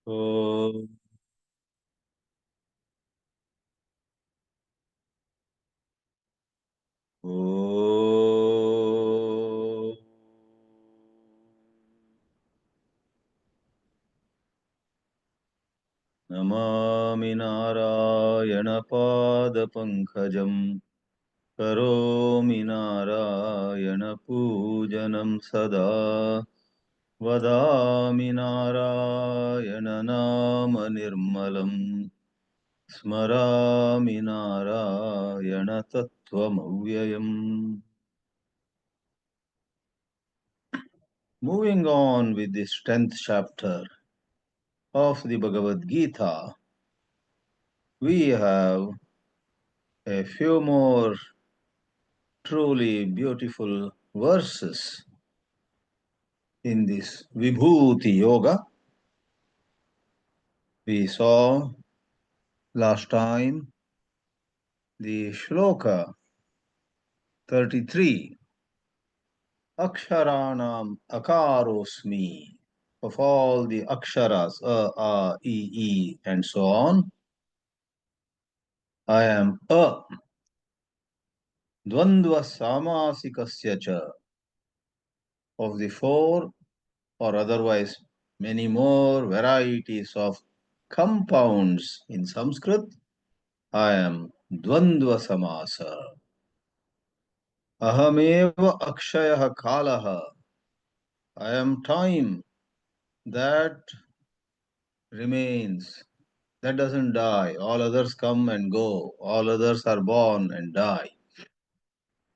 ॐ नमामि नारायणपादपङ्कजम् करोमि नारायणपूजनं सदा वदामि नारायणनामनिर्मलम् स्मरामि नारायणतत्त्वमव्ययम्. Moving on with this 10th chapter of the Bhagavad Geetā, we have a few more truly beautiful verses in this Vibhuti Yoga. We saw last time the shloka 33, Aksharanam Akarosmi, of all the aksharas, a, e, and so on, I am a. Dvandva Samasikasya cha, of the four or otherwise many more varieties of compounds in Sanskrit, I am Dvandva Samasa. Ahameva Akshaya Kalaha. I am time that remains, that doesn't die. All others come and go. All others are born and die.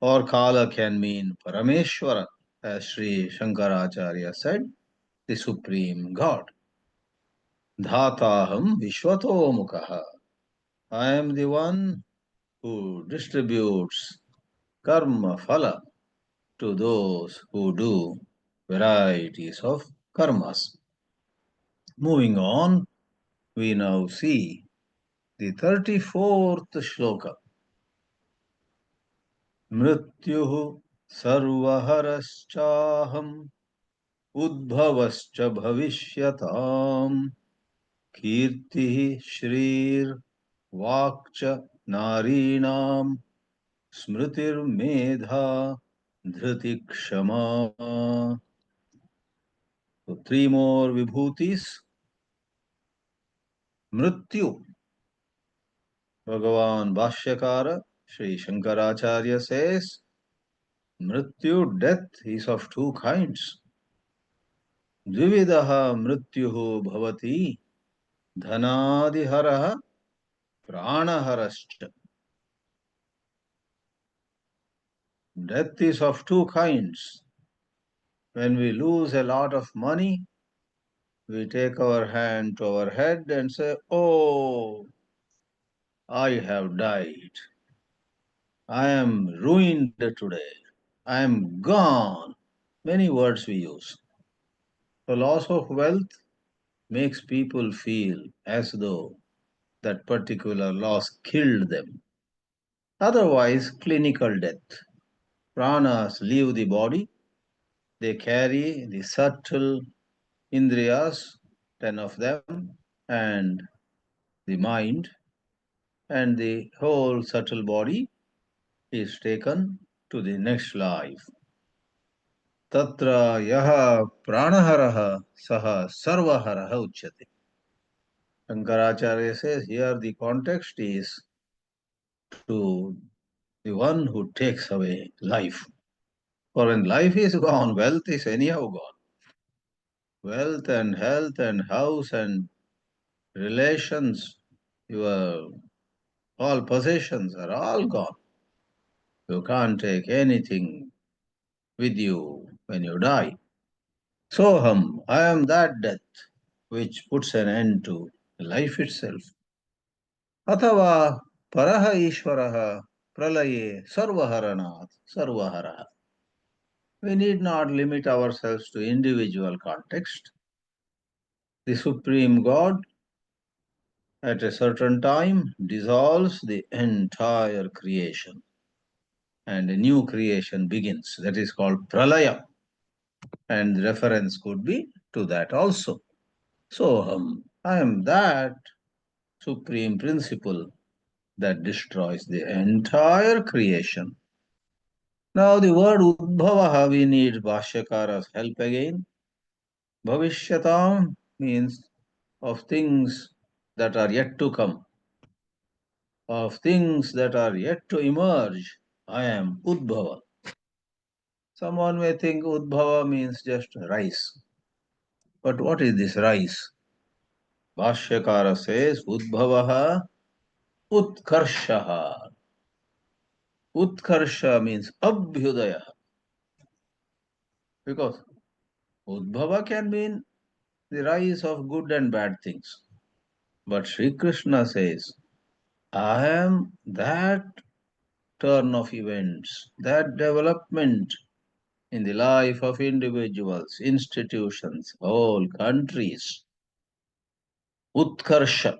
Or Kala can mean Parameshwara, as Sri Shankaracharya said, the Supreme God. Dhataham Vishwato Mukha. I am the one who distributes karma phala to those who do varieties of karmas. Moving on, we now see the 34th shloka. Mrityuh sarvaharaschaham udbhavascha bhavishyatam kirtihi shrir vakcha narinam smritir medha dhriti kshama. So 3 more vibhutis. Mrityu. Bhagavan Bhashyakara, Sri Shankaracharya says, Mrityu, death, is of 2 kinds. Dvividaha mrityuhu bhavati dhanadiharaha pranaharascha. Death is of 2 kinds. When we lose a lot of money, we take our hand to our head and say, oh, I have died. I am ruined today. I am gone. Many words we use. The loss of wealth makes people feel as though that particular loss killed them. Otherwise, clinical death. Pranas leave the body. They carry the subtle indriyas, 10 of them, and the mind, and the whole subtle body is taken to the next life. Tatra yaha pranaharaha saha sarvaharaha uchyate. Shankaracharya says here the context is to the one who takes away life. For when life is gone, wealth is anyhow gone. Wealth and health and house and relations, your all possessions are all gone. You can't take anything with you when you die. Soham, I am that death which puts an end to life itself. Athava paraha ishvaraha pralaye sarvaharanat sarvaharaha. We need not limit ourselves to individual context. The Supreme God at a certain time dissolves the entire creation and a new creation begins. That is called pralaya. And the reference could be to that also. Soham, I am that supreme principle that destroys the entire creation. Now the word Udbhavaha, we need Bhashyakara's help again. Bhavishyatam means of things that are yet to come, of things that are yet to emerge. I am Udbhava. Someone may think Udbhava means just rice. But what is this rice? Bhashyakara says Udbhavaha Utkarshaha. Utkarsha means Abhyudaya. Because Udbhava can mean the rise of good and bad things. But Sri Krishna says, I am that turn of events, that development in the life of individuals, institutions, whole countries. Utkarsha.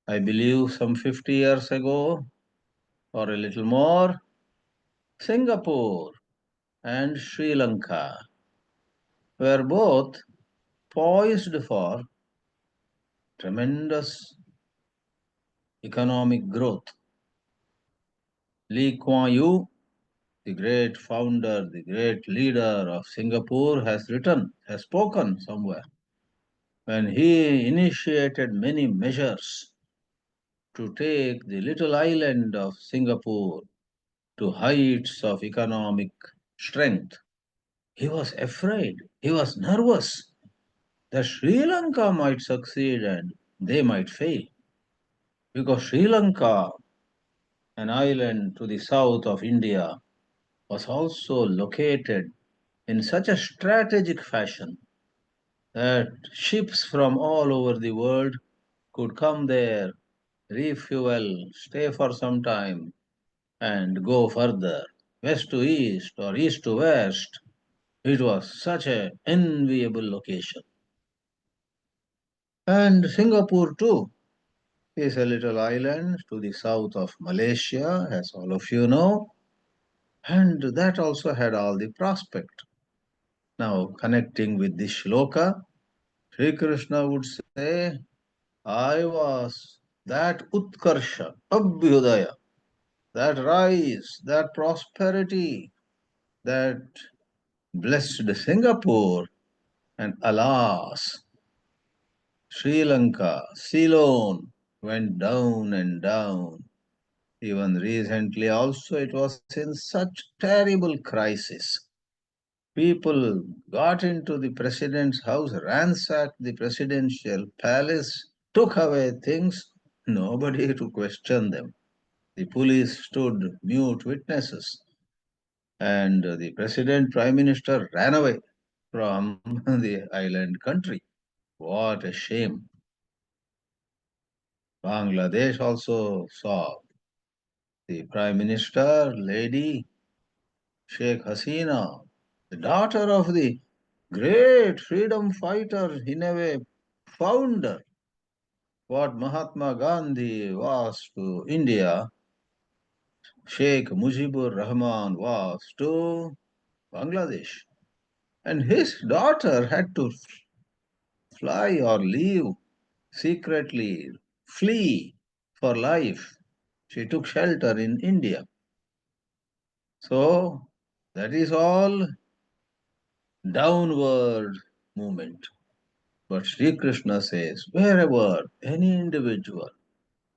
I believe some 50 years ago or a little more, Singapore and Sri Lanka were both poised for tremendous economic growth. Lee Kuan Yew, the great founder, the great leader of Singapore, has spoken somewhere when he initiated many measures to take the little island of Singapore to heights of economic strength. He was afraid, he was nervous that Sri Lanka might succeed and they might fail. Because Sri Lanka, an island to the south of India, was also located in such a strategic fashion that ships from all over the world could come there, refuel, stay for some time, and go further, west to east or east to west. It was such an enviable location. And Singapore, too, is a little island to the south of Malaysia, as all of you know, and that also had all the prospect. Now, connecting with this shloka, Sri Krishna would say, I was that Utkarsha, Abhyudaya, that rise, that prosperity, that blessed Singapore, and alas, Sri Lanka, Ceylon went down and down. Even recently also it was in such terrible crisis. People got into the president's house, ransacked the presidential palace, took away things, nobody to question them. The police stood mute witnesses, and the president, prime minister ran away from the island country. What a shame. Bangladesh also saw the prime minister, lady Sheikh Hasina, the daughter of the great freedom fighter, in a way, founder. What Mahatma Gandhi was to India, Sheikh Mujibur Rahman was to Bangladesh. And his daughter had to fly or leave secretly, flee for life. She took shelter in India. So that is all downward movement. But Sri Krishna says, wherever any individual,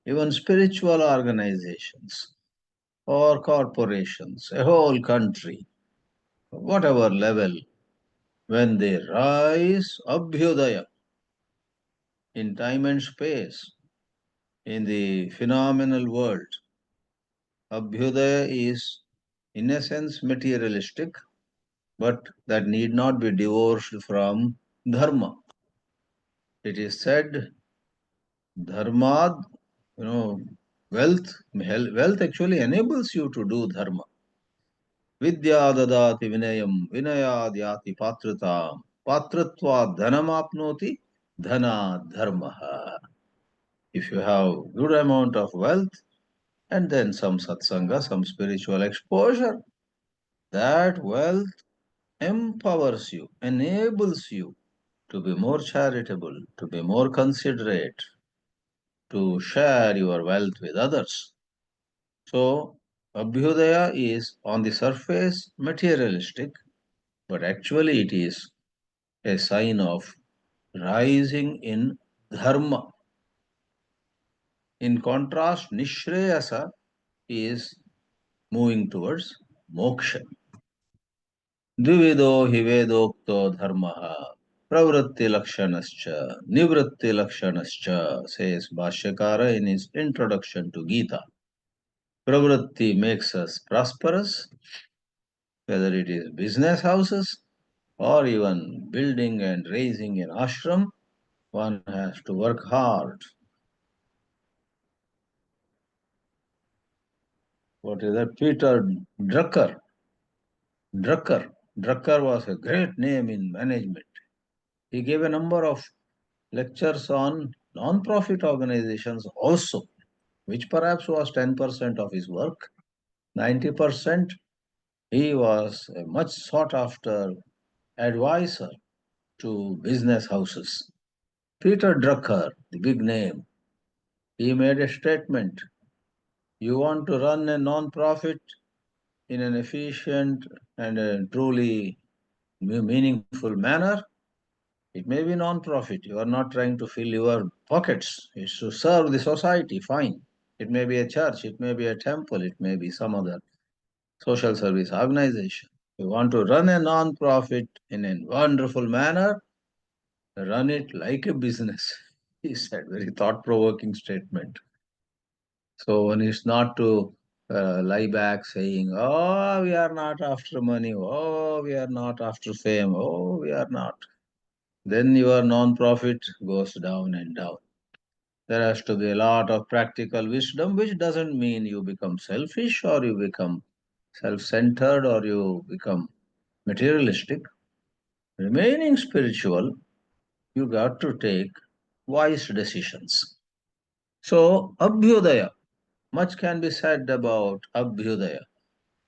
even spiritual organizations or corporations, a whole country, whatever level, when they rise, Abhyudaya, in time and space, in the phenomenal world, Abhyudaya is, in a sense, materialistic, but that need not be divorced from dharma. It is said, dharmad, wealth, wealth actually enables you to do dharma. Vidya dadati vinayam, vinayad yati patratam, patratva dhanamapnoti, dhana dharmaha. If you have good amount of wealth and then some satsanga, some spiritual exposure, that wealth empowers you, enables you to be more charitable, to be more considerate, to share your wealth with others. So, Abhyudaya is on the surface materialistic, but actually it is a sign of rising in dharma. In contrast, Nishreyasa is moving towards moksha. Dvivido hivedokto dharmaha pravritti lakshanascha nivritti lakshanascha, says Bhashyakara in his introduction to Gita. Pravritti makes us prosperous, whether it is business houses or even building and raising an ashram, one has to work hard. What is that? Peter Drucker. Drucker was a great name in management. He gave a number of lectures on non-profit organizations also, which perhaps was 10% of his work. 90%, he was a much sought after advisor to business houses. Peter Drucker, the big name, he made a statement. You want to run a non-profit in an efficient and a truly meaningful manner? It may be non-profit. You are not trying to fill your pockets. It's to serve the society, fine. It may be a church, it may be a temple, it may be some other social service organization. You want to run a non-profit in a wonderful manner, run it like a business. He said, very thought-provoking statement. So one is not to lie back saying, oh, we are not after money, oh, we are not after fame, oh, we are not. Then your non-profit goes down and down. There has to be a lot of practical wisdom, which doesn't mean you become selfish or you become self-centered or you become materialistic. Remaining spiritual, you got to take wise decisions. So, Abhyudaya, much can be said about Abhyudaya.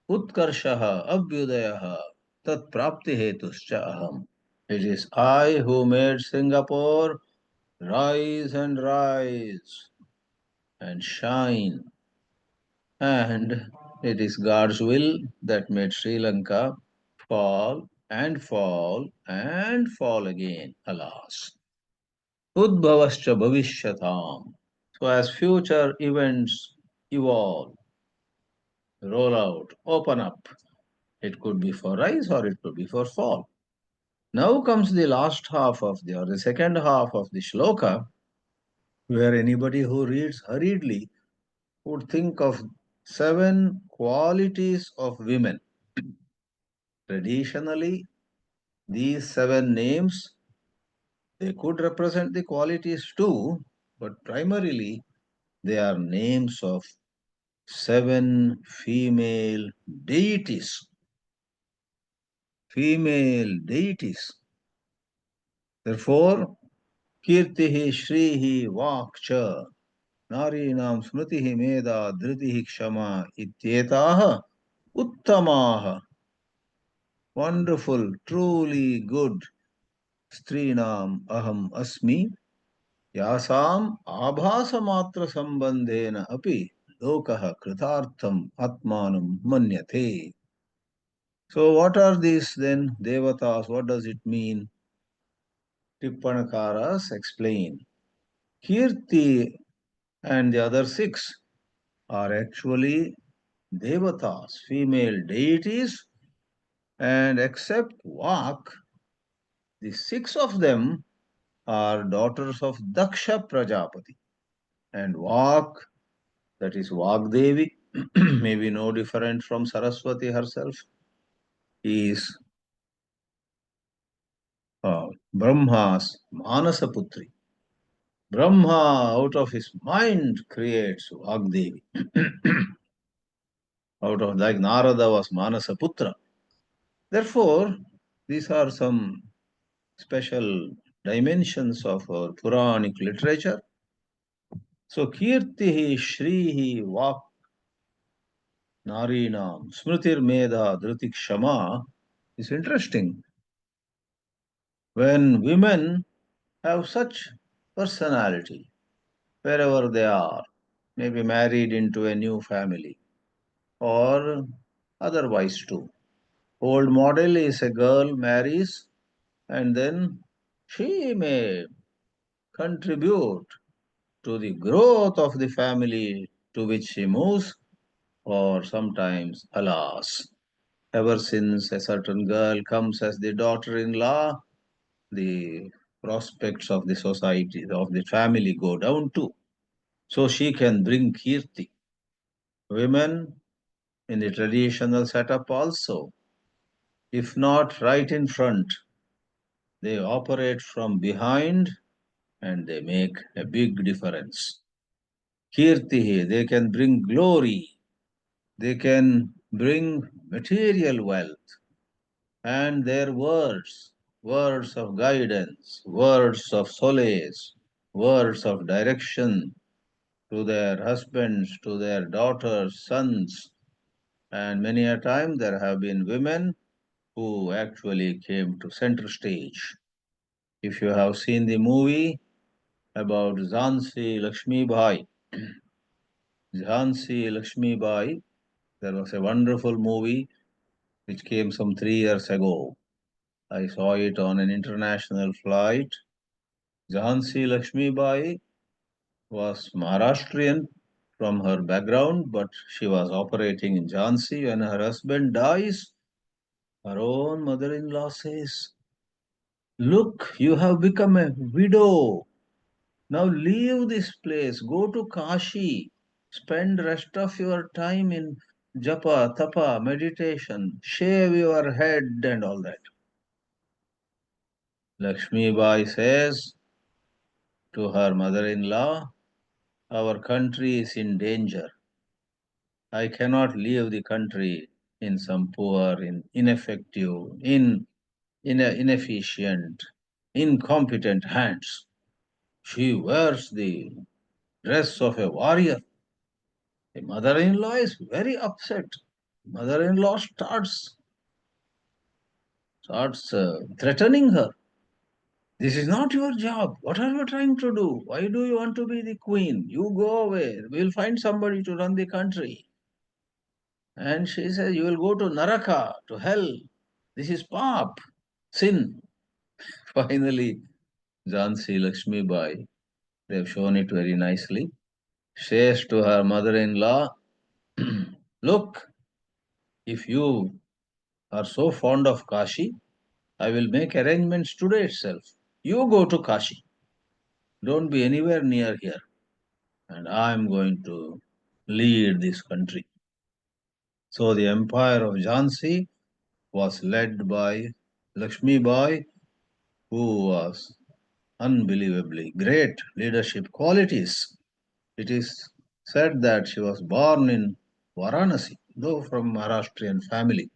Utkarshaha Abhyudayaha Tat Prapti Hetuscha Aham. It is I who made Singapore rise and shine. And it is God's will that made Sri Lanka fall and fall and fall again, alas. Udbhavascha bhavishyatam. So as future events evolve, roll out, open up, it could be for rise or it could be for fall. Now comes the last half of or the second half of the shloka, where anybody who reads hurriedly would think of 7 qualities of women. Traditionally, these 7 names, they could represent the qualities too, but primarily they are names of 7 female deities. Female deities. Therefore, Kirtihi, Shrihi, Vakcha, Narinam Smritihi Meda, Dhritihi Kshama, Ityetaha, Uttamaha. Wonderful, truly good. Strinam Aham Asmi, Yasam Abhasa Matra Sambandhena Api, Lokaha Kritartham Atmanam Manyate. So, what are these then, Devatas? What does it mean? Tippanakaras explain. Kirti and the other 6 are actually Devatas, female deities, and except Vak, the 6 of them are daughters of Daksha Prajapati. And Vak, that is Vagdevi, may be no different from Saraswati herself, is Brahma's Manasaputri. Brahma, out of his mind, creates Vagdevi. Out of like Narada was Manasaputra. Therefore, these are some special dimensions of our Puranic literature. So, Kirtihi, Shrihi, Vak, Narinam, Smritir Meda, Dhritik Shama is interesting. When women have such personality, wherever they are, maybe married into a new family or otherwise too. Old model is a girl marries and then she may contribute to the growth of the family to which she moves, or sometimes, alas, ever since a certain girl comes as the daughter-in-law, the prospects of the society, of the family go down too. So she can bring kirti. Women in the traditional setup also, if not right in front, they operate from behind and they make a big difference. Kirti, they can bring glory, they can bring material wealth, and their words, words of guidance, words of solace, words of direction to their husbands, to their daughters, sons, and many a time there have been women who actually came to center stage. If you have seen the movie about Jhansi Lakshmi Bai, Jhansi Lakshmi Bai, there was a wonderful movie which came some 3 years ago. I saw it on an international flight. Jhansi Lakshmi Bai was Maharashtrian from her background, but she was operating in Jhansi. When her husband dies, her own mother-in-law says, "Look, you have become a widow. Now leave this place, go to Kashi, spend rest of your time in japa, tapa, meditation, shave your head and all that." Lakshmi Bai says to her mother-in-law, "Our country is in danger. I cannot leave the country in some poor, ineffective, inefficient, incompetent hands." She wears the dress of a warrior. The mother-in-law is very upset. Mother-in-law starts threatening her. "This is not your job. What are you trying to do? Why do you want to be the queen? You go away. We'll find somebody to run the country." And she says, "You will go to Naraka, to hell. This is pap, sin." Finally, Jhansi Lakshmi Bai, they have shown it very nicely, says to her mother-in-law, "Look, if you are so fond of Kashi, I will make arrangements today itself. You go to Kashi. Don't be anywhere near here. And I am going to lead this country." So the empire of Jhansi was led by Lakshmi Bai, who was unbelievably great leadership qualities. It is said that she was born in Varanasi, though from Maharashtrian family.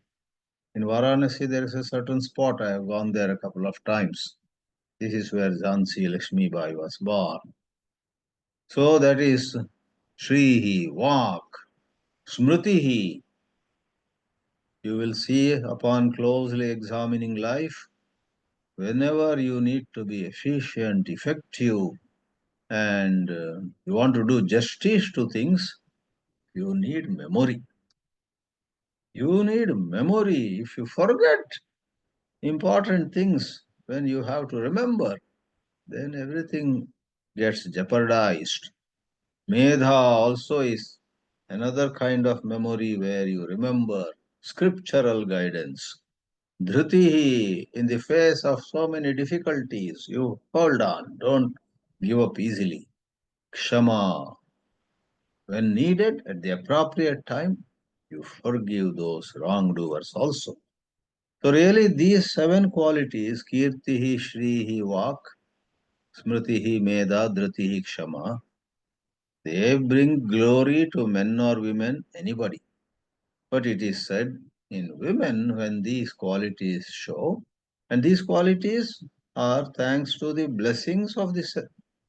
In Varanasi, there is a certain spot. I have gone there a couple of times. This is where Jhansi Lakshmi Bai was born. So that is Shrihi, Vak, Smritihi. You will see upon closely examining life, whenever you need to be efficient, effective, and you want to do justice to things, you need memory. You need memory. If you forget important things when you have to remember, then everything gets jeopardized. Medha also is another kind of memory where you remember scriptural guidance. Dhritihi, in the face of so many difficulties, you hold on, don't give up easily. Kshama, when needed at the appropriate time, you forgive those wrongdoers also. So really these 7 qualities, Kirtihi, Shrihi, Vak, Smritihi, Meda, Dhritihi, Kshama, they bring glory to men or women, anybody. But it is said in women when these qualities show, and these qualities are thanks to the blessings of the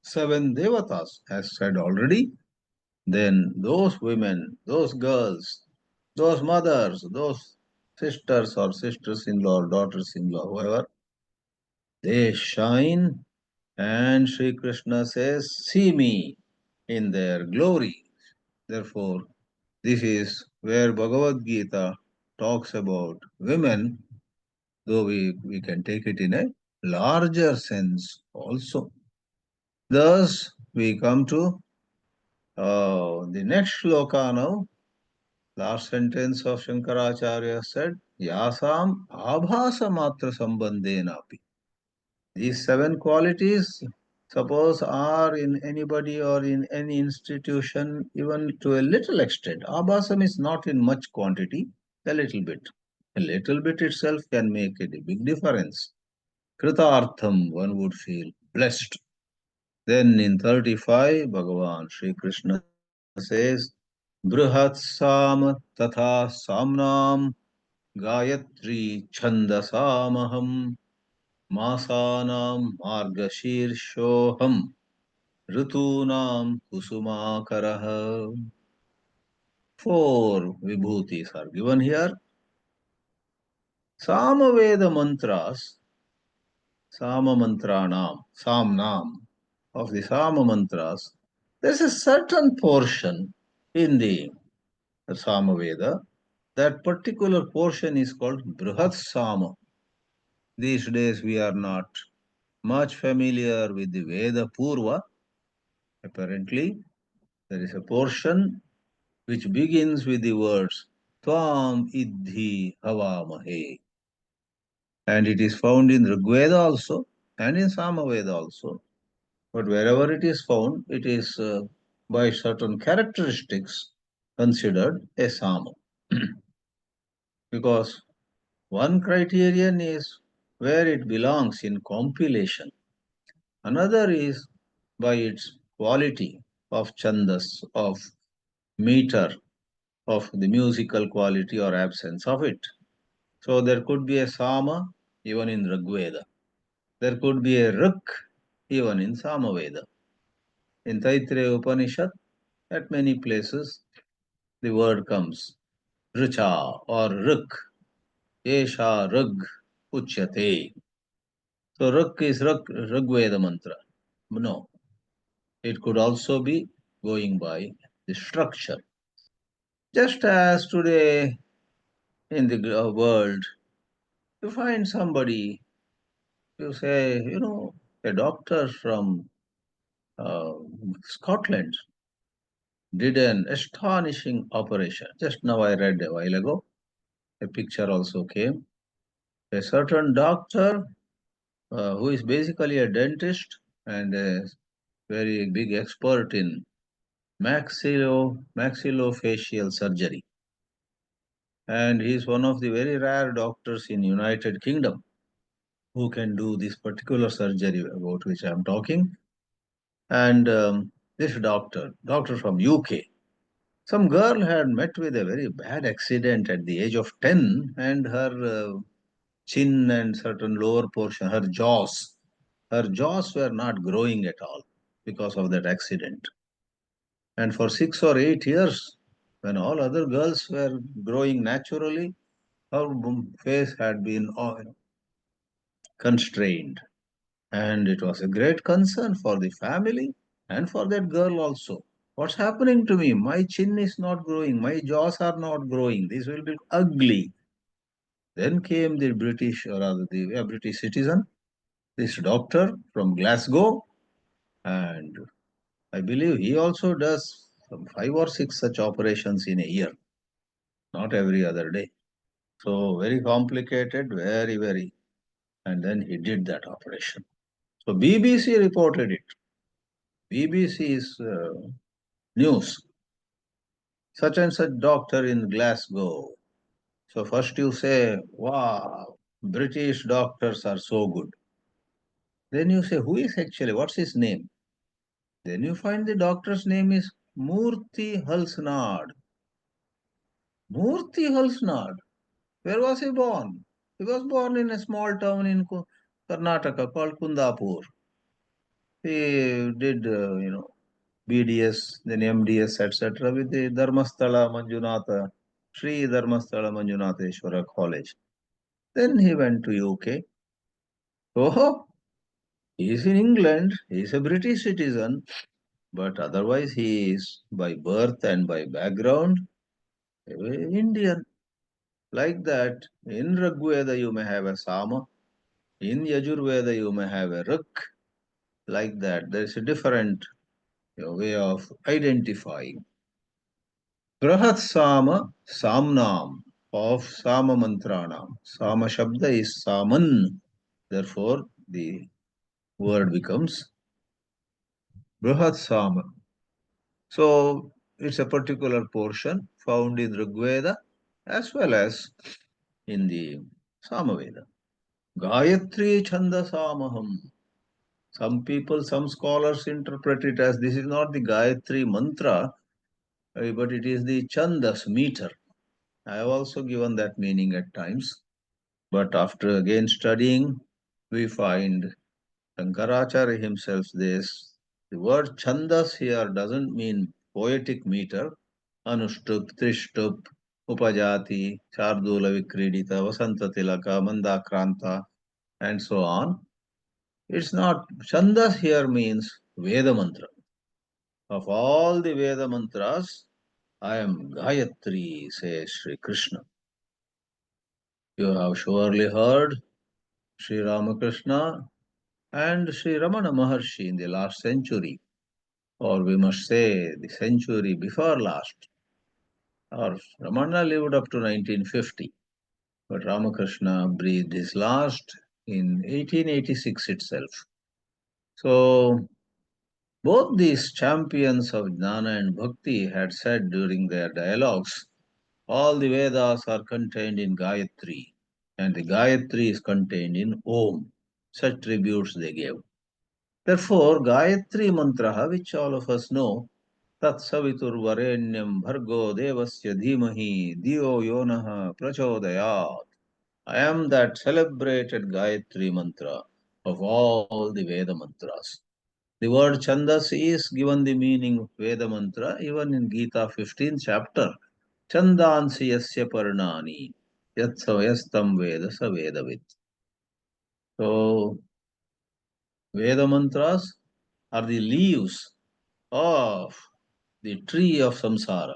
7 devatas, as said already, then those women, those girls, those mothers, those sisters or sisters-in-law or daughters-in-law, whoever, They shine, and Sri Krishna says, "See me in their glory." Therefore, this is where Bhagavad Gita talks about women, though we can take it in a larger sense also. Thus, we come to the next shloka now. Last sentence of Shankaracharya said, Yasam abhasa matra sambandhenapi. These seven qualities, suppose, are in anybody or in any institution, even to a little extent. Abhasam is not in much quantity, a little bit. A little bit itself can make a big difference. Kritartham, one would feel blessed. Then in 35, Bhagavan Sri Krishna says, Brihatsam tatha samnam Gayatri chandasamaham Masanam margashirshoham Ritunam kusumakaraha. Four vibhutis are given here. Samaveda mantras, Sama mantranam, Samnam, of the Sama mantras, there is a certain portion in the Samaveda. That particular portion is called Brihat Sama. These days we are not much familiar with the Veda Purva. Apparently, there is a portion which begins with the words Tvam Iddhi Havamahe. And it is found in Rigveda also and in Samaveda also. But wherever it is found, it is by certain characteristics considered a Sama. Because one criterion is where it belongs in compilation. Another is by its quality of chandas, of meter, of the musical quality or absence of it. So there could be a Sama even in Rigveda. There could be a Rik even in Samaveda. In Taittiriya Upanishad, at many places, the word comes Richa or Rik. Esha Rig Uchyate. So Rik is Rigveda mantra. No, it could also be going by the structure. Just as today in the world, you find somebody, you say, a doctor from uh, Scotland did an astonishing operation. Just now I read a while ago, a picture also came. A certain doctor who is basically a dentist and a very big expert in maxillofacial surgery. And he is one of the very rare doctors in United Kingdom who can do this particular surgery about which I am talking. And this doctor from UK, some girl had met with a very bad accident at the age of 10, and her chin and certain lower portion, her jaws were not growing at all because of that accident. And for 6 or 8 years, when all other girls were growing naturally, her face had been constrained. And it was a great concern for the family and for that girl also. What's happening to me? My chin is not growing, my jaws are not growing, this will be ugly. Then came the British, or rather the British citizen, this doctor from Glasgow, and I believe he also does some 5 or 6 such operations in a year, not every other day. So very complicated, very, very. And then he did that operation. So BBC reported it. BBC's news. Such and such doctor in Glasgow. So first you say, wow, British doctors are so good. Then you say, who is actually, what's his name? Then you find the doctor's name is Murthy Halsnad. Murthy Halsnad. Where was he born? He was born in a small town in Karnataka called Kundapur. He did, BDS, then MDS, etc. with the Dharmasthala Manjunatha, Sri Dharmasthala Manjunatheshwara College. Then he went to UK. Oh, He is in England, he is a British citizen, but otherwise he is by birth and by background Indian. Like that, in Rigveda you may have a Sama, in Yajurveda you may have a Rik. Like that, there is a different way of identifying. Brahat Sama, Samnam, of Sama Mantranam. Sama Shabda is Saman. Therefore, the word becomes Brahat Sama. So, it's a particular portion found in Rigveda as well as in the Samaveda. Gayatri Chanda Samaham. Some people, some scholars interpret it as this is not the Gayatri mantra, but it is the Chandas meter. I have also given that meaning at times. But after again studying, we find Shankaracharya himself this. The word Chandas here doesn't mean poetic meter. Anushtup, Trishtup, Upajati, Chardula Vikridita, Vasanta Tilaka, Mandakranta, and so on. It's not. Chandas here means Veda mantra. Of all the Veda mantras, I am Gayatri, says Sri Krishna. You have surely heard Sri Ramakrishna and Sri Ramana Maharshi in the last century, or we must say the century before last. Or Ramana lived up to 1950, but Ramakrishna breathed his last in 1886 itself. So both these champions of Jnana and Bhakti had said during their dialogues, all the Vedas are contained in Gayatri, and the Gayatri is contained in Om. Such tributes they gave. Therefore, Gayatri mantra, which all of us know, Tat Savitur Varenyam Bhargo Devasya Dhimahi Diyo Yonaha Prachodayat. I am that celebrated Gayatri mantra of all the Veda mantras. The word Chandas is given the meaning of Veda mantra even in Gita 15th chapter. Chandansi yasya parnani yatsavayastam Veda sa Vedavit. So, Veda mantras are the leaves of the tree of samsara.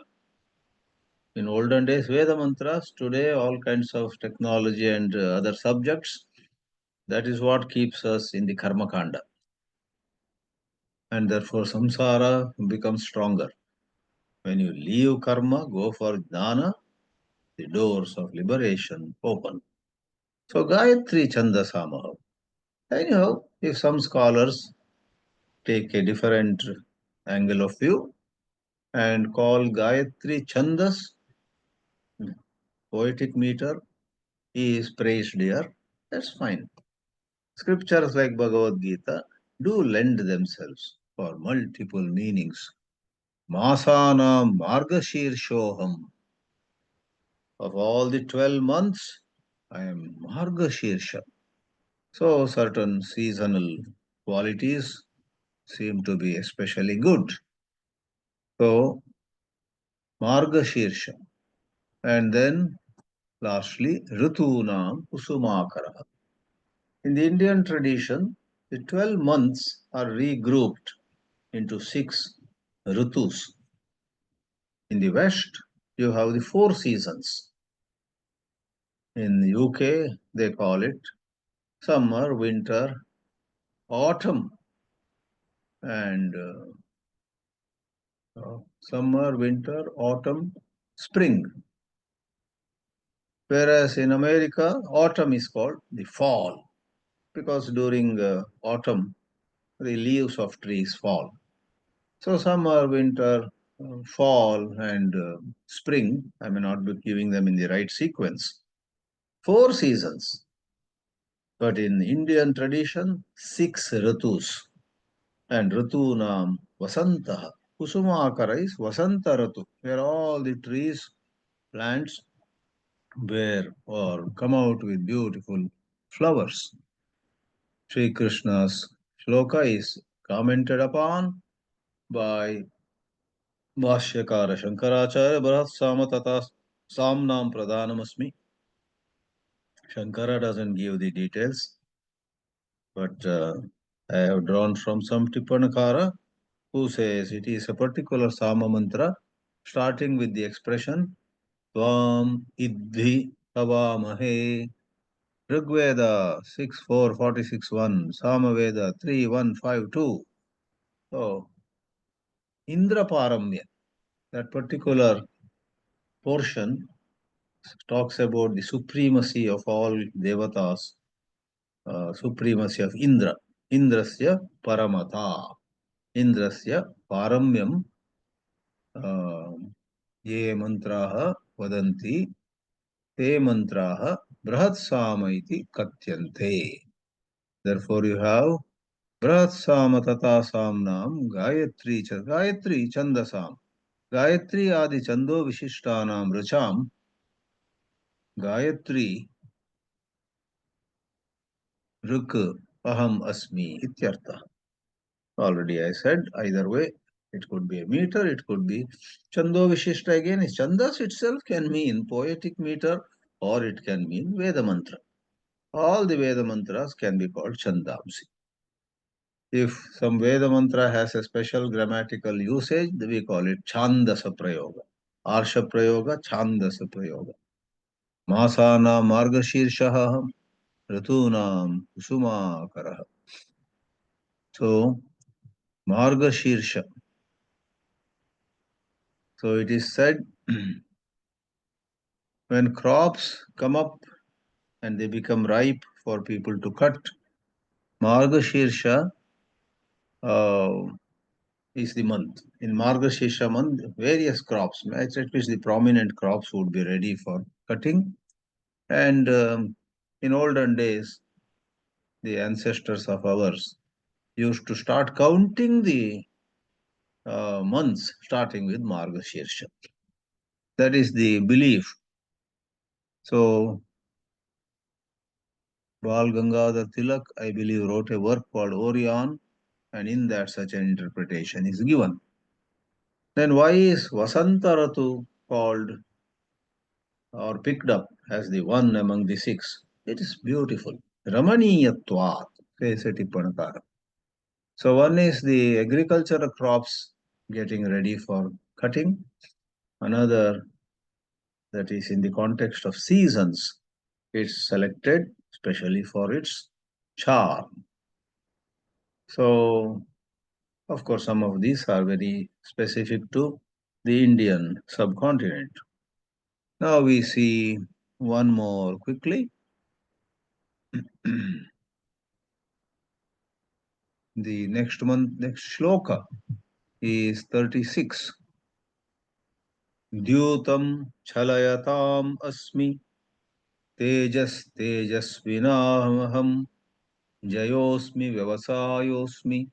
In olden days, Veda mantras, today all kinds of technology and other subjects, that is what keeps us in the karma kanda. And therefore samsara becomes stronger. When you leave karma, go for jnana, the doors of liberation open. So Gayatri Chandasamaha. Anyhow, if some scholars take a different angle of view and call Gayatri Chandas, poetic meter, is praised here, that's fine. Scriptures like Bhagavad Geetā do lend themselves for multiple meanings. Masana Margashirshoham. Of all the 12 months, I am Margashirsha. So certain seasonal qualities seem to be especially good. So Margashirsha. And then lastly, Ritunam Kusumakara. In the Indian tradition, the 12 months are regrouped into 6 Ritus. In the West, you have the 4 seasons. In the UK, they call it summer, winter, autumn, and summer, winter, autumn, spring. Whereas in America, autumn is called the fall, because during autumn, the leaves of trees fall. So summer, winter, fall, and spring, I may not be giving them in the right sequence. 4 seasons. But in Indian tradition, 6 ritus. And ritunam vasantaha. Kusumakara is vasanta ratu, where all the trees, plants bear or come out with beautiful flowers. Sri Krishna's shloka is commented upon by Bhashyakara Shankaracharya Bharat Samatata Samnam Pradhanamasmi. Shankara doesn't give the details, but I have drawn from some Tippanakara who says it is a particular Sama mantra starting with the expression Tvam Idhi Tavamahe. Rigveda 6:4, 46:1, Samaveda 3:152. So, Indra Paramya, that particular portion talks about the supremacy of all devatas, supremacy of Indra. Indrasya Paramata. Indrasya Paramyam ये मंत्राः वदन्ति ते mantraha Brahatsama iti katyante. Therefore you have Brahatsama tata samnam Gayatri Gayatri Chandasam. Gayatri adi Chando Vishishtanam Racham. Gayatri Ruk Aham Asmi Ityartha. Already I said, either way, it could be a meter, it could be Chando Vishishta again. Chandas itself can mean poetic meter or it can mean Veda mantra. All the Veda mantras can be called Chandamsi. If some Veda mantra has a special grammatical usage, we call it Chandasa Prayoga. Arsha Prayoga, Chandasa Prayoga. Masana Margashirshaha Ratunam Kusuma. So, Margashirsha. So it is said when crops come up and they become ripe for people to cut, Margashirsha is the month. In Margashirsha month, various crops, at least the prominent crops would be ready for cutting. And in olden days, the ancestors of ours used to start counting the months starting with Margashirsha. That is the belief. So, Bal Gangadhar Tilak, I believe, wrote a work called Orion, and in that such an interpretation is given. Then why is Vasanta Ratu called or picked up as the one among the six? It is beautiful. Ramaniyatvat, says a Tippanakara. So one is the agricultural crops getting ready for cutting. Another, that is in the context of seasons, it's selected especially for its charm. So, of course, some of these are very specific to the Indian subcontinent. Now we see one more quickly. The next shloka is 36. Dyutam chalayatam asmi tejasvinaham jayosmi vyavasayosmi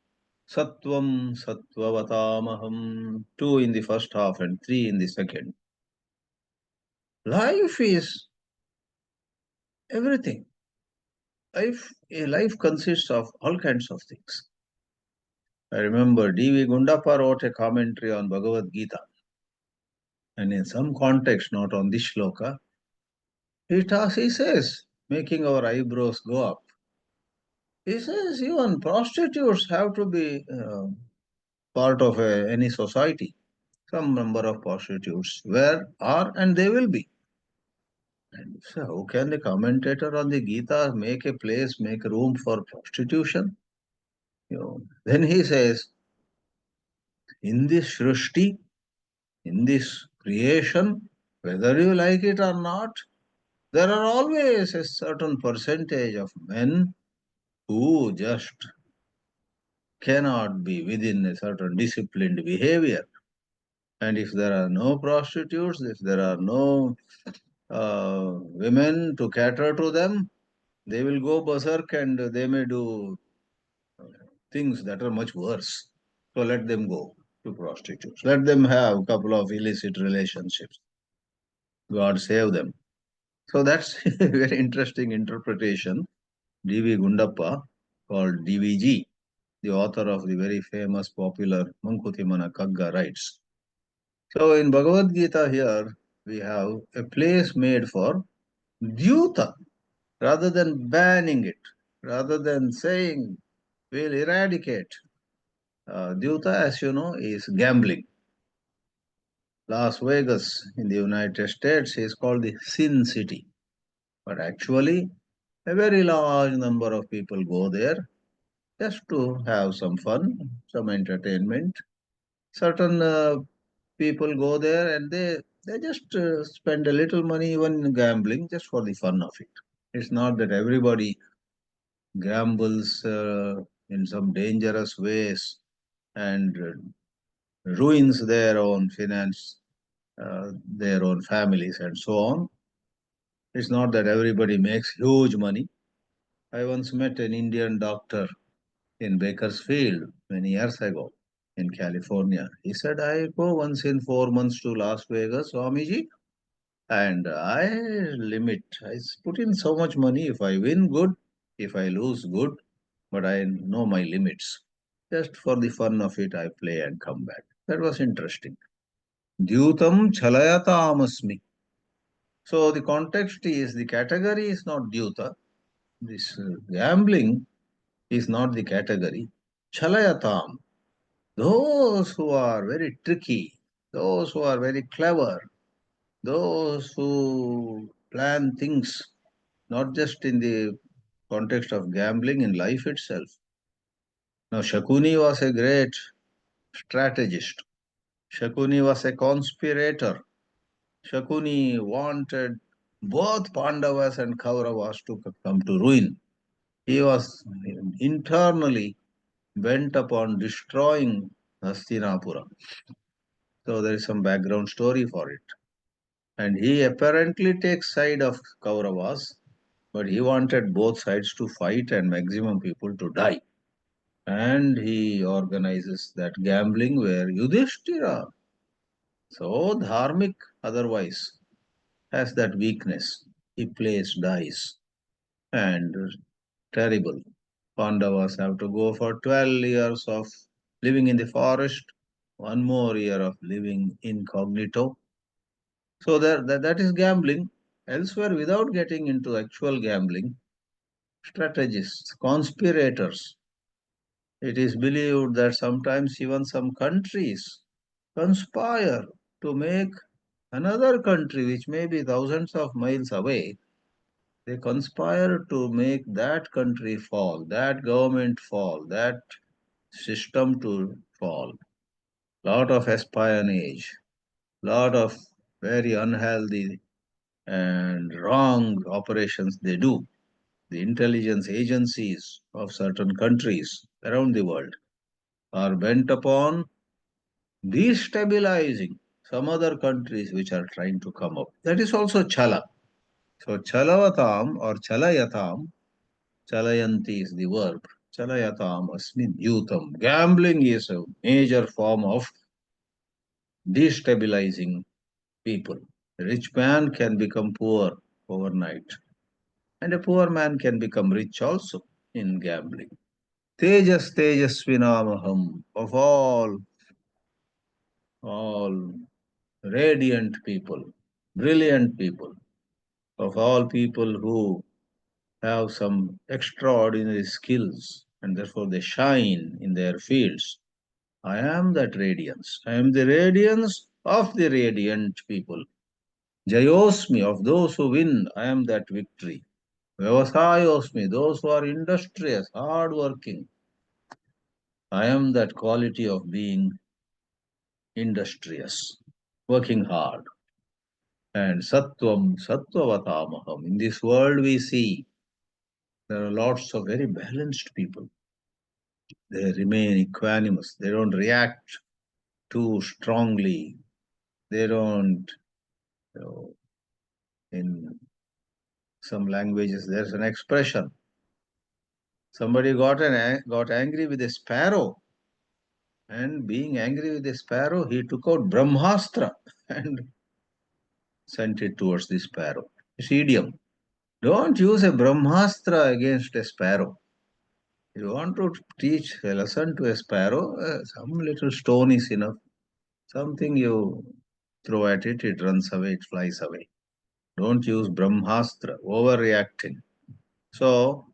sattvam sattvavatamaham. 2 in the first half and 3 in the second. Life is everything. Life consists of all kinds of things. I remember D.V. Gundappa wrote a commentary on Bhagavad Geetā. And in some context, not on this shloka, he says, making our eyebrows go up, he says even prostitutes have to be part of any society. Some number of prostitutes are and they will be. And so how can the commentator on the Gita make a place, make room for prostitution? Then he says, in this Shrishti, in this creation, whether you like it or not, there are always a certain percentage of men who just cannot be within a certain disciplined behavior. And if there are no prostitutes, if there are no women to cater to them, they will go berserk and they may do things that are much worse. So let them go to prostitutes. Let them have a couple of illicit relationships. God save them. So that's a very interesting interpretation. D.V. Gundappa, called DVG, the author of the very famous popular Mankutimana Kagga, writes. So in Bhagavad Gita here, we have a place made for Dyuta, rather than banning it, rather than saying will eradicate. Dyuta, as you know, is gambling. Las Vegas in the United States is called the Sin City. But actually, a very large number of people go there just to have some fun, some entertainment. Certain people go there and they just spend a little money even in gambling just for the fun of it. It's not that everybody gambles in some dangerous ways and ruins their own finance, their own families, and so on. It's not that everybody makes huge money. I once met an Indian doctor in Bakersfield many years ago in California. He said, I go once in 4 months to Las Vegas, Swamiji, and I put in so much money. If I win, good. If I lose, good. But I know my limits. Just for the fun of it, I play and come back. That was interesting. Dyutam chalayatamasmi. So the context is the category is not dyuta. This gambling is not the category. Chalayatam. Those who are very tricky, those who are very clever, those who plan things not just in the context of gambling, in life itself. Now, Shakuni was a great strategist. Shakuni was a conspirator. Shakuni wanted both Pandavas and Kauravas to come to ruin. He was internally bent upon destroying Hastinapura. So there is some background story for it. And he apparently takes side of Kauravas, but he wanted both sides to fight and maximum people to die. And he organizes that gambling where Yudhishthira, so dharmic otherwise, has that weakness. He plays dice and terrible. Pandavas have to go for 12 years of living in the forest, one more year of living incognito. So that is gambling. Elsewhere, without getting into actual gambling, strategists, conspirators, it is believed that sometimes even some countries conspire to make another country, which may be thousands of miles away, they conspire to make that country fall, that government fall, that system to fall. Lot of espionage, lot of very unhealthy and wrong operations they do. The intelligence agencies of certain countries around the world are bent upon destabilizing some other countries which are trying to come up. That is also chala. So chalavatam or chalayatam, chalayanti is the verb. Chalayatam asmin yutam. Gambling is a major form of destabilizing people. A rich man can become poor overnight, and a poor man can become rich also in gambling. Tejas Tejasvinamaham, of all radiant people, brilliant people, of all people who have some extraordinary skills and therefore they shine in their fields. I am that radiance. I am the radiance of the radiant people. Jayosmi, of those who win, I am that victory. Vyavasayosmi, those who are industrious, hardworking. I am that quality of being industrious, working hard. And Sattvam, Sattvavatamaham. In this world we see there are lots of very balanced people. They remain equanimous. They don't react too strongly. They don't, you know, in some languages, there's an expression. Somebody got angry with a sparrow, and being angry with a sparrow, he took out Brahmastra and sent it towards the sparrow. It's idiom. Don't use a Brahmastra against a sparrow. If you want to teach a lesson to a sparrow, some little stone is enough. Something you throw at it, it runs away, it flies away. Don't use Brahmastra, overreacting. So,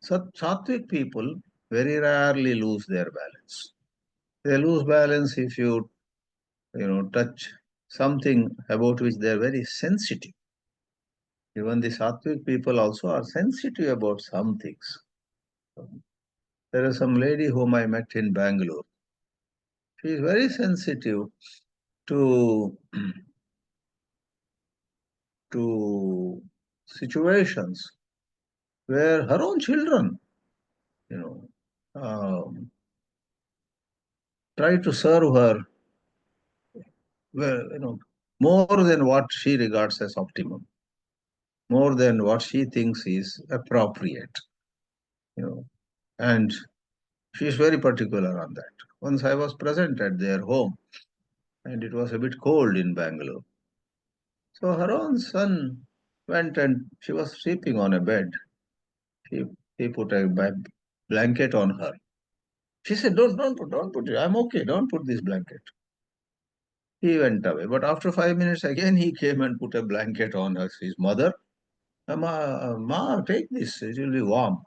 Sattvic people very rarely lose their balance. They lose balance if you touch something about which they are very sensitive. Even the Sattvic people also are sensitive about some things. There is some lady whom I met in Bangalore. She is very sensitive to to situations where her own children, you know, try to serve her, well, more than what she regards as optimum, more than what she thinks is appropriate, and she is very particular on that. Once I was present at their home, and it was a bit cold in Bangalore. So her own son went and she was sleeping on a bed. He, he put a blanket on her. She said, don't put it. I'm okay. Don't put this blanket. He went away. But after 5 minutes, again he came and put a blanket on her, his mother. Ma, take this. It will be warm.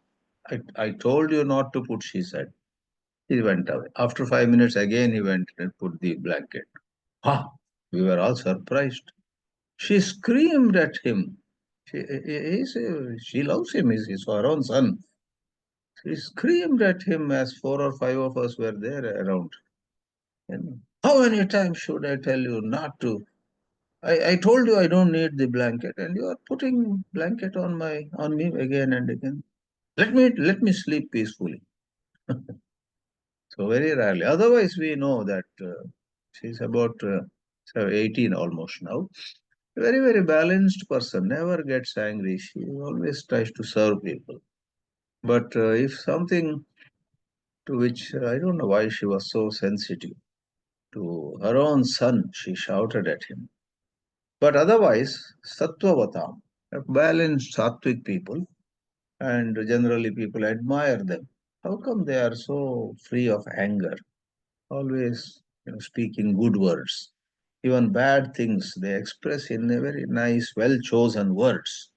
I told you not to put, she said. He went away. After 5 minutes, again he went and put the blanket. Ah, we were all surprised. She screamed at him. She loves him. He's her own son. She screamed at him as 4 or 5 of us were there around. And how many times should I tell you not to? I told you I don't need the blanket, and you are putting blanket on me again and again. Let me sleep peacefully. So very rarely. Otherwise, we know that she's about 18 almost now. Very, very balanced person, never gets angry. She always tries to serve people. But if something to which I don't know why she was so sensitive to her own son, she shouted at him. But otherwise, Sattvavatam, balanced Sattvic people, and generally people admire them. How come they are so free of anger? Always speaking good words. Even bad things they express in a very nice, well chosen words.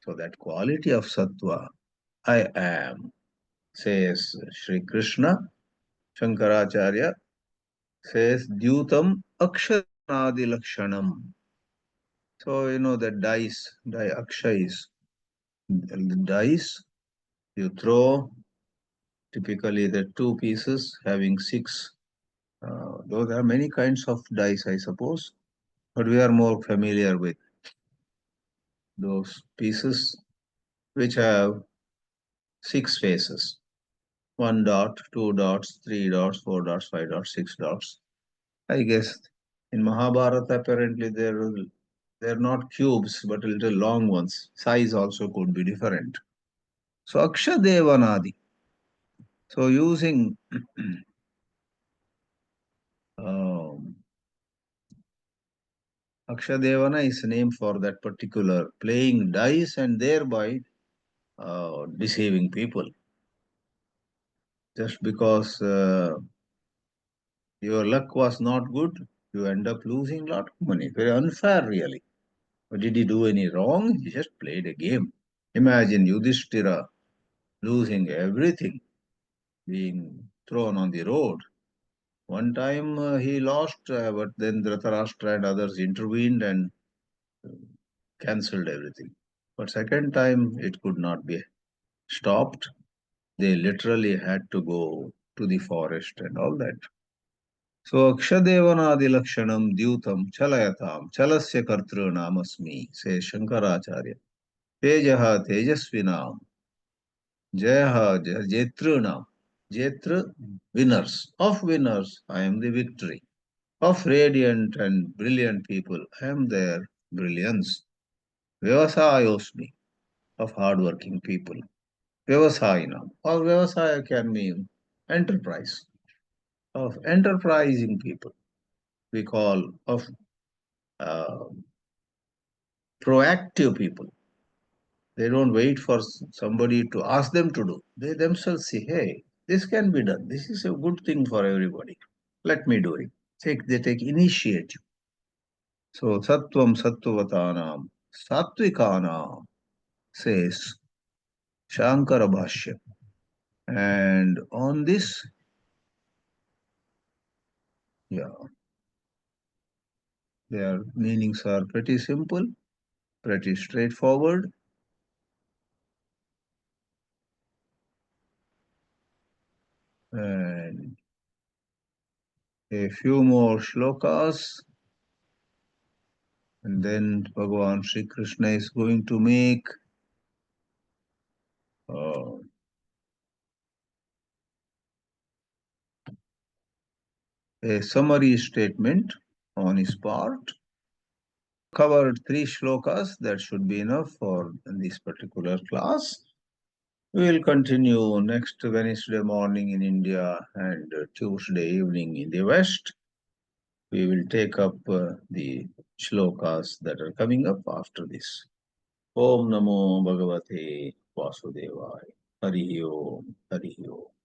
So that quality of sattva, I am, says Sri Krishna, Shankaracharya says, Dyutam Akshanadi Lakshanam. So, the Aksha is the dice you throw, typically the two pieces having six. Though there are many kinds of dice, I suppose, but we are more familiar with those pieces which have six faces. 1 dot, 2 dots, 3 dots, 4 dots, 5 dots, 6 dots. I guess in Mahabharata, apparently they're not cubes, but a little long ones. Size also could be different. So Akshadevanadi. So using um, Akshadevana is name for that particular playing dice and thereby deceiving people. Just because your luck was not good, you end up losing a lot of money. Very unfair, really. But did he do any wrong? He just played a game. Imagine Yudhishthira losing everything, being thrown on the road. One time he lost, but then Dhritarashtra and others intervened and cancelled everything. But second time it could not be stopped. They literally had to go to the forest and all that. So Akshadevanadi Lakshanam Dyutam Chalayatam Chalasya Kartrunam says Shankaracharya. Tejaha Tejasvinam Jayaha Jetrunam. Jetra winners. Of winners, I am the victory. Of radiant and brilliant people, I am their brilliance. Vyavasayosmi, of hardworking people. Vyavasayinam, or Vyavasaya can mean enterprise. Of enterprising people, we call of uh, proactive people. They don't wait for somebody to ask them to do. They themselves say, hey, this can be done. This is a good thing for everybody. Let me do it. They take initiative. So Sattvam Sattvavatanam Sattvikanam says Shankara Bhāshya. And on this, their meanings are pretty simple, pretty straightforward. And a few more shlokas, and then Bhagavan Sri Krishna is going to make a summary statement on his part. Covered 3 shlokas, that should be enough for this particular class. We will continue next Wednesday morning in India and Tuesday evening in the West. We will take up the shlokas that are coming up after this. Om Namo Bhagavate Vasudevaya. Hari Om, Hari Om.